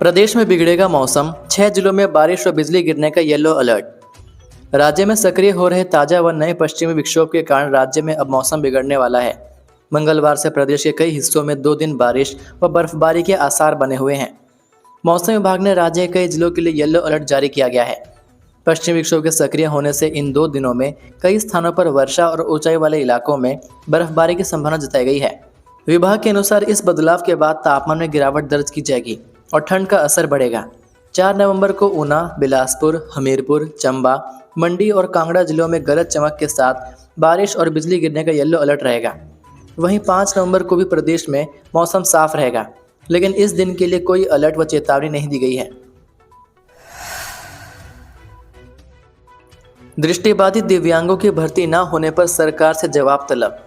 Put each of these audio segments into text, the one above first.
प्रदेश में बिगड़ेगा मौसम, 6 जिलों में बारिश और बिजली गिरने का येलो अलर्ट। राज्य में सक्रिय हो रहे ताजा व नए पश्चिमी विक्षोभ के कारण राज्य में अब मौसम बिगड़ने वाला है। मंगलवार से प्रदेश के कई हिस्सों में 2 दिन बारिश व बर्फबारी के आसार बने हुए हैं। मौसम विभाग ने राज्य के कई जिलों के लिए येलो अलर्ट जारी किया गया है। पश्चिमी विक्षोभ के सक्रिय होने से इन 2 दिनों में कई स्थानों पर वर्षा और ऊंचाई वाले इलाकों में बर्फबारी की संभावना जताई गई है। विभाग के अनुसार इस बदलाव के बाद तापमान में गिरावट दर्ज की जाएगी और ठंड का असर बढ़ेगा। 4 नवंबर को ऊना, बिलासपुर, हमीरपुर, चंबा, मंडी और कांगड़ा जिलों में गरज चमक के साथ बारिश और बिजली गिरने का येलो अलर्ट रहेगा। वहीं 5 नवंबर को भी प्रदेश में मौसम साफ रहेगा, लेकिन इस दिन के लिए कोई अलर्ट व चेतावनी नहीं दी गई है। दृष्टिबाधित दिव्यांगों की भर्ती न होने पर सरकार से जवाब तलब।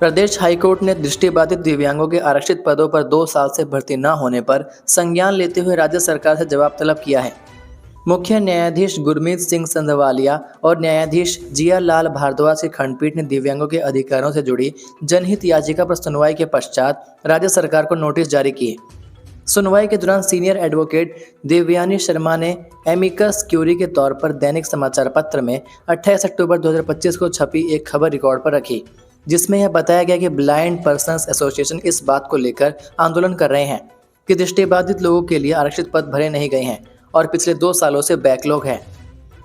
प्रदेश हाईकोर्ट ने दृष्टिबाधित दिव्यांगों के आरक्षित पदों पर 2 साल से भर्ती न होने पर संज्ञान लेते हुए राज्य सरकार से जवाब तलब किया है। मुख्य न्यायाधीश गुरमीत सिंह संधवालिया और न्यायाधीश जिया लाल भारद्वाज की खंडपीठ ने दिव्यांगों के अधिकारों से जुड़ी जनहित याचिका पर सुनवाई के पश्चात राज्य सरकार को नोटिस जारी किए। सुनवाई के दौरान सीनियर एडवोकेट देवयानी शर्मा ने एमिकस क्यूरी के तौर पर दैनिक समाचार पत्र में 28 अक्टूबर 2025 को छपी एक खबर रिकॉर्ड पर रखी, जिसमें यह बताया गया कि ब्लाइंड पर्सन्स एसोसिएशन इस बात को लेकर आंदोलन कर रहे हैं कि दृष्टिबाधित लोगों के लिए आरक्षित पद भरे नहीं गए हैं और पिछले 2 सालों से बैकलॉग है।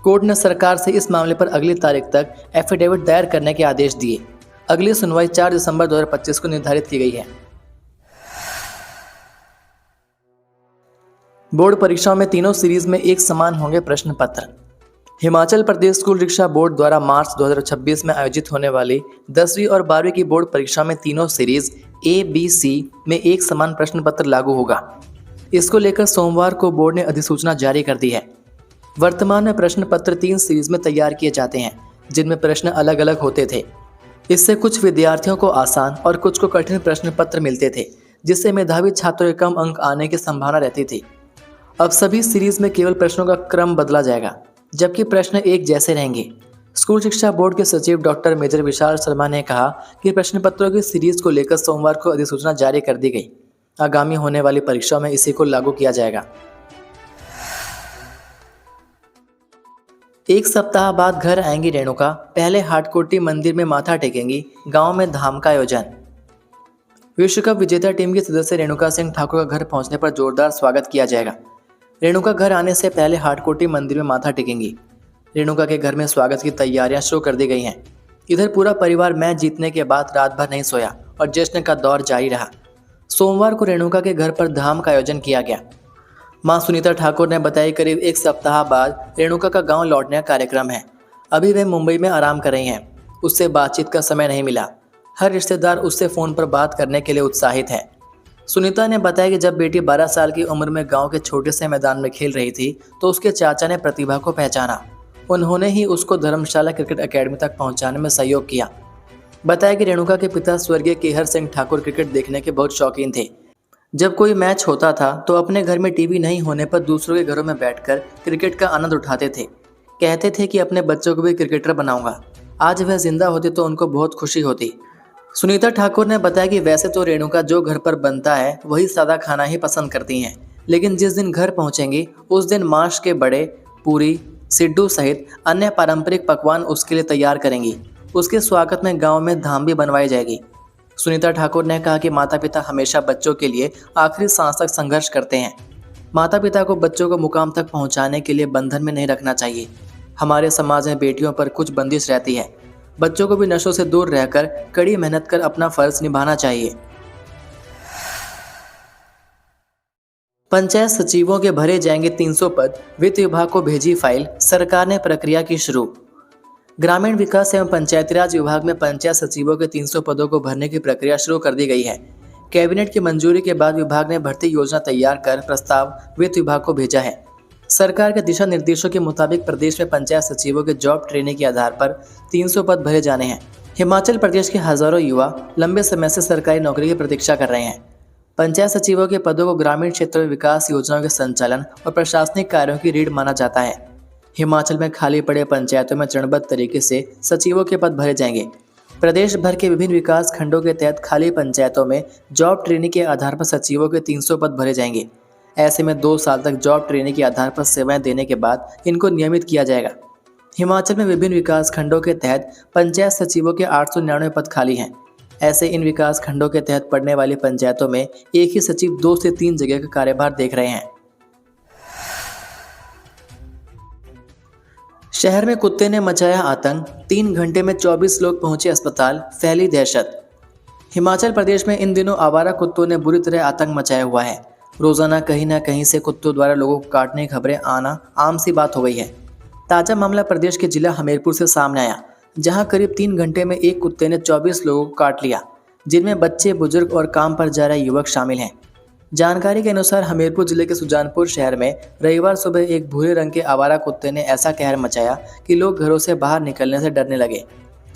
कोर्ट ने सरकार से इस मामले पर अगली तारीख तक एफिडेविट दायर करने के आदेश दिए। अगली सुनवाई 4 दिसंबर 2025 को निर्धारित की गई है। बोर्ड परीक्षाओं में तीनों सीरीज में एक समान होंगे प्रश्न पत्र। हिमाचल प्रदेश स्कूल शिक्षा बोर्ड द्वारा मार्च 2026 में आयोजित होने वाली 10वीं और 12वीं की बोर्ड परीक्षा में तीनों सीरीज ए, बी, सी में एक समान प्रश्न पत्र लागू होगा। इसको लेकर सोमवार को बोर्ड ने अधिसूचना जारी कर दी है। वर्तमान में प्रश्न पत्र 3 सीरीज में तैयार किए जाते हैं, जिनमें प्रश्न अलग अलग होते थे। इससे कुछ विद्यार्थियों को आसान और कुछ को कठिन प्रश्न पत्र मिलते थे, जिससे मेधावी छात्रों के कम अंक आने की संभावना रहती थी। अब सभी सीरीज में केवल प्रश्नों का क्रम बदला जाएगा, जबकि प्रश्न एक जैसे रहेंगे। स्कूल शिक्षा बोर्ड के सचिव डॉक्टर मेजर विशाल शर्मा ने कहा कि प्रश्न पत्रों की सीरीज को लेकर सोमवार को अधिसूचना जारी कर दी गई। आगामी होने वाली परीक्षाओं में इसी को लागू किया जाएगा। एक सप्ताह बाद घर आएंगी रेणुका, पहले हाटकोटी मंदिर में माथा टेकेंगी, गांव में धाम का आयोजन। विश्व कप विजेता टीम की सदस्य रेणुका सिंह ठाकुर का घर पहुंचने पर जोरदार स्वागत किया जाएगा। रेणुका घर आने से पहले हाटकोटी मंदिर में माथा टेकेंगी। रेणुका के घर में स्वागत की तैयारियां शुरू कर दी गई हैं। इधर पूरा परिवार मैच जीतने के बाद रात भर नहीं सोया और जश्न का दौर जारी रहा। सोमवार को रेणुका के घर पर धाम का आयोजन किया गया। मां सुनीता ठाकुर ने बताया करीब एक सप्ताह बाद रेणुका का गांव लौटने का कार्यक्रम है। अभी वह मुंबई में आराम कर रही हैं। उससे बातचीत का समय नहीं मिला। हर रिश्तेदार उससे फ़ोन पर बात करने के लिए उत्साहित है। सुनीता ने बताया कि जब बेटी 12 साल की उम्र में गांव के छोटे से मैदान में खेल रही थी तो उसके चाचा ने प्रतिभा को पहचाना। उन्होंने ही उसको धर्मशाला क्रिकेट एकेडमी तक पहुंचाने में सहयोग किया। बताया कि रेणुका के पिता स्वर्गीय केहर सिंह ठाकुर क्रिकेट देखने के बहुत शौकीन थे। जब कोई मैच होता था तो अपने घर में टीवी नहीं होने पर दूसरों के घरों में बैठकर क्रिकेट का आनंद उठाते थे। कहते थे कि अपने बच्चों को भी क्रिकेटर बनाऊंगा। आज वह जिंदा होते तो उनको बहुत खुशी होती। सुनीता ठाकुर ने बताया कि वैसे तो रेणुका जो घर पर बनता है वही सादा खाना ही पसंद करती हैं, लेकिन जिस दिन घर पहुंचेंगी उस दिन मांस के बड़े, पूरी, सिड्डू सहित अन्य पारंपरिक पकवान उसके लिए तैयार करेंगी। उसके स्वागत में गांव में धाम भी बनवाई जाएगी। सुनीता ठाकुर ने कहा कि माता पिता हमेशा बच्चों के लिए आखिरी सांस तक संघर्ष करते हैं। माता पिता को बच्चों को मुकाम तक पहुंचाने के लिए बंधन में नहीं रखना चाहिए। हमारे समाज में बेटियों पर कुछ बंदिश रहती है। बच्चों को भी नशों से दूर रहकर कड़ी मेहनत कर अपना फर्ज निभाना चाहिए। पंचायत सचिवों के भरे जाएंगे 300 पद, वित्त विभाग को भेजी फाइल, सरकार ने प्रक्रिया की शुरू। ग्रामीण विकास एवं पंचायतीराज विभाग में पंचायत सचिवों के 300 पदों को भरने की प्रक्रिया शुरू कर दी गई है। कैबिनेट की मंजूरी के बाद विभाग ने भर्ती योजना तैयार कर प्रस्ताव वित्त विभाग को भेजा है। सरकार के दिशा निर्देशों के मुताबिक प्रदेश में पंचायत सचिवों के जॉब ट्रेनिंग के आधार पर 300 पद भरे जाने हैं। हिमाचल प्रदेश के हजारों युवा लंबे समय से सरकारी नौकरी की प्रतीक्षा कर रहे हैं। पंचायत सचिवों के पदों को ग्रामीण क्षेत्र में विकास योजनाओं के संचालन और प्रशासनिक कार्यों की रीढ़ माना जाता है। हिमाचल में खाली पड़े पंचायतों में चरणबद्ध तरीके से सचिवों के पद भरे जाएंगे। प्रदेश भर के विभिन्न विकास खंडों के तहत खाली पंचायतों में जॉब ट्रेनिंग के आधार पर सचिवों के 300 पद भरे जाएंगे। ऐसे में 2 साल तक जॉब ट्रेनिंग के आधार पर सेवाएं देने के बाद इनको नियमित किया जाएगा। हिमाचल में विभिन्न विकास खंडों के तहत पंचायत सचिवों के 899 पद खाली हैं। ऐसे इन विकास खंडों के तहत पड़ने वाली पंचायतों में एक ही सचिव 2 से 3 जगह का कार्यभार देख रहे हैं। शहर में कुत्ते ने मचाया आतंक, 3 घंटे में 24 लोग पहुंचे अस्पताल, फैली दहशत। हिमाचल प्रदेश में इन दिनों आवारा कुत्तों ने बुरी तरह आतंक मचाया हुआ है। रोजाना कहीं ना कहीं से कुत्तों द्वारा लोगों को काटने की खबरें आना आम सी बात हो गई है। ताजा मामला प्रदेश के जिला हमीरपुर से सामने आया, जहां करीब 3 घंटे में एक कुत्ते ने 24 लोगों को काट लिया, जिनमें बच्चे, बुजुर्ग और काम पर जा रहे युवक शामिल हैं। जानकारी के अनुसार हमीरपुर जिले के सुजानपुर शहर में रविवार सुबह एक भूरे रंग के आवारा कुत्ते ने ऐसा कहर मचाया कि लोग घरों से बाहर निकलने से डरने लगे।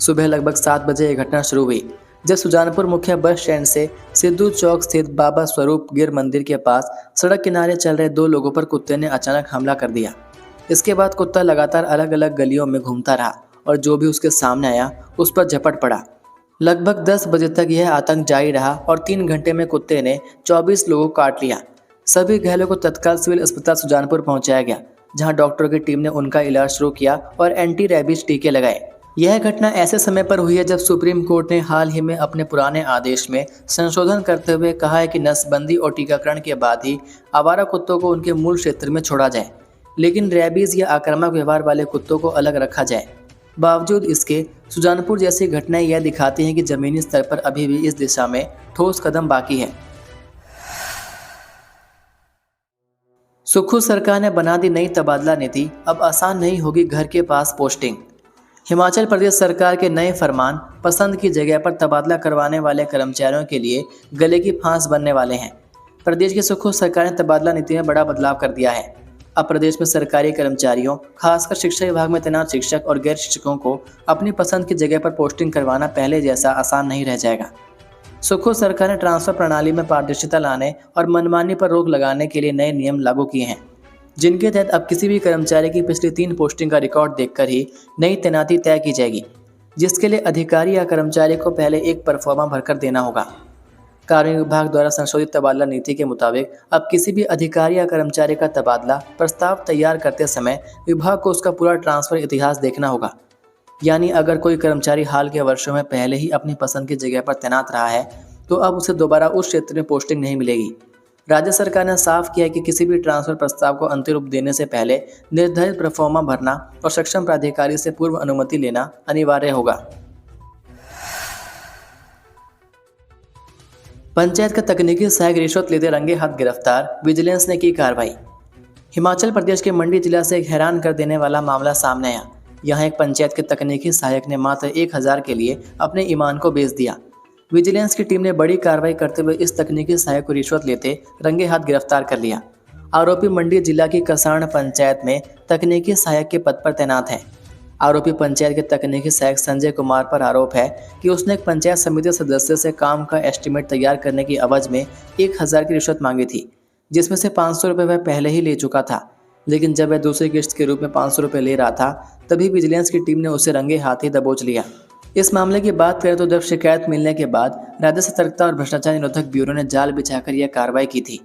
सुबह लगभग 7 बजे यह घटना शुरू हुई, जब सुजानपुर मुख्य बस स्टैंड से सिद्धू चौक स्थित बाबा स्वरूप गिर मंदिर के पास सड़क किनारे चल रहे 2 लोगों पर कुत्ते ने अचानक हमला कर दिया। इसके बाद कुत्ता लगातार अलग अलग गलियों में घूमता रहा और जो भी उसके सामने आया उस पर झपट पड़ा। लगभग 10 बजे तक यह आतंक जारी रहा और 3 घंटे में कुत्ते ने 24 लोगों को काट लिया। सभी घायलों को तत्काल सिविल अस्पताल सुजानपुर पहुंचाया गया, जहां डॉक्टरों की टीम ने उनका इलाज शुरू किया और एंटी रैबीज टीके लगाए। यह घटना ऐसे समय पर हुई है जब सुप्रीम कोर्ट ने हाल ही में अपने पुराने आदेश में संशोधन करते हुए कहा है कि नसबंदी और टीकाकरण के बाद ही आवारा कुत्तों को उनके मूल क्षेत्र में छोड़ा जाए, लेकिन रैबीज या आक्रामक व्यवहार वाले कुत्तों को अलग रखा जाए। बावजूद इसके सुजानपुर जैसी घटनाएं यह दिखाती हैं कि जमीनी स्तर पर अभी भी इस दिशा में ठोस कदम बाकी है। सुक्खू सरकार ने बना दी नई तबादला नीति, अब आसान नहीं होगी घर के पास पोस्टिंग। हिमाचल प्रदेश सरकार के नए फरमान पसंद की जगह पर तबादला करवाने वाले कर्मचारियों के लिए गले की फांस बनने वाले हैं। प्रदेश की सुक्खू सरकार ने तबादला नीति में बड़ा बदलाव कर दिया है। अब प्रदेश में सरकारी कर्मचारियों, खासकर शिक्षा विभाग में तैनात शिक्षक और गैर शिक्षकों को अपनी पसंद की जगह पर पोस्टिंग करवाना पहले जैसा आसान नहीं रह जाएगा। सुक्खू सरकार ने ट्रांसफर प्रणाली में पारदर्शिता लाने और मनमानी पर रोक लगाने के लिए नए नियम लागू किए हैं, जिनके तहत अब किसी भी कर्मचारी की पिछली 3 पोस्टिंग का रिकॉर्ड देखकर ही नई तैनाती तय की जाएगी, जिसके लिए अधिकारी या कर्मचारी को पहले एक परफॉर्मा भरकर देना होगा। कार्मिक विभाग द्वारा संशोधित तबादला नीति के मुताबिक अब किसी भी अधिकारी या कर्मचारी का तबादला प्रस्ताव तैयार करते समय विभाग को उसका पूरा ट्रांसफर इतिहास देखना होगा। यानी अगर कोई कर्मचारी हाल के वर्षों में पहले ही अपनी पसंद की जगह पर तैनात रहा है तो अब उसे दोबारा उस क्षेत्र में पोस्टिंग नहीं मिलेगी। राज्य सरकार ने साफ किया है कि किसी भी ट्रांसफर प्रस्ताव को अंतिम रूप देने से पहले निर्धारित प्रोफार्मा भरना और सक्षम प्राधिकारी से पूर्व अनुमति लेना अनिवार्य होगा। पंचायत का तकनीकी सहायक रिश्वत लेते रंगे हाथ गिरफ्तार, विजिलेंस ने की कार्रवाई। हिमाचल प्रदेश के मंडी जिला से एक हैरान कर देने वाला मामला सामने आया। यहाँ एक पंचायत के तकनीकी सहायक ने मात्र 1000 के लिए अपने ईमान को बेच दिया। विजिलेंस की टीम ने बड़ी कार्रवाई करते हुए इस तकनीकी सहायक को रिश्वत लेते रंगे हाथ गिरफ्तार कर लिया। आरोपी मंडी जिला की कसाण पंचायत में तकनीकी सहायक के पद पर तैनात है। आरोपी पंचायत के तकनीकी सहायक संजय कुमार पर आरोप है कि उसने एक पंचायत समिति सदस्य से काम का एस्टीमेट तैयार करने की एवज में 1000 की रिश्वत मांगी थी, जिसमें से 500 रुपये वह पहले ही ले चुका था। लेकिन जब वह दूसरी किस्त के रूप में 500 रुपये ले रहा था, तभी विजिलेंस की टीम ने उसे रंगे हाथ ही दबोच लिया। इस मामले की बात करें तो जब शिकायत मिलने के बाद राज्य सतर्कता और भ्रष्टाचार निरोधक ब्यूरो ने जाल बिछाकर यह कार्रवाई की थी।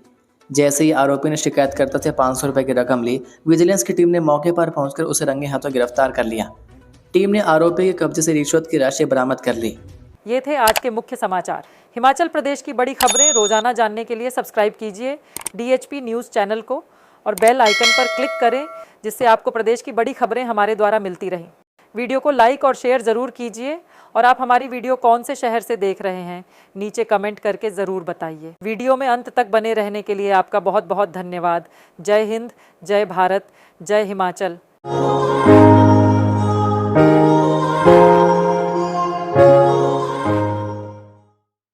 जैसे ही आरोपी ने शिकायतकर्ता से 500 रुपये की रकम ली, विजिलेंस की टीम ने मौके पर पहुंचकर उसे रंगे हाथों गिरफ्तार कर लिया। टीम ने आरोपी के कब्जे से रिश्वत की राशि बरामद कर ली। ये थे आज के मुख्य समाचार। हिमाचल प्रदेश की बड़ी खबरें रोजाना जानने के लिए सब्सक्राइब कीजिए DHP न्यूज़ चैनल को और बेल आइकन पर क्लिक करें, जिससे आपको प्रदेश की बड़ी खबरें हमारे द्वारा मिलती रहें। वीडियो को लाइक और शेयर ज़रूर कीजिए और आप हमारी वीडियो कौन से शहर से देख रहे हैं नीचे कमेंट करके ज़रूर बताइए। वीडियो में अंत तक बने रहने के लिए आपका बहुत बहुत धन्यवाद। जय हिंद, जय भारत, जय हिमाचल।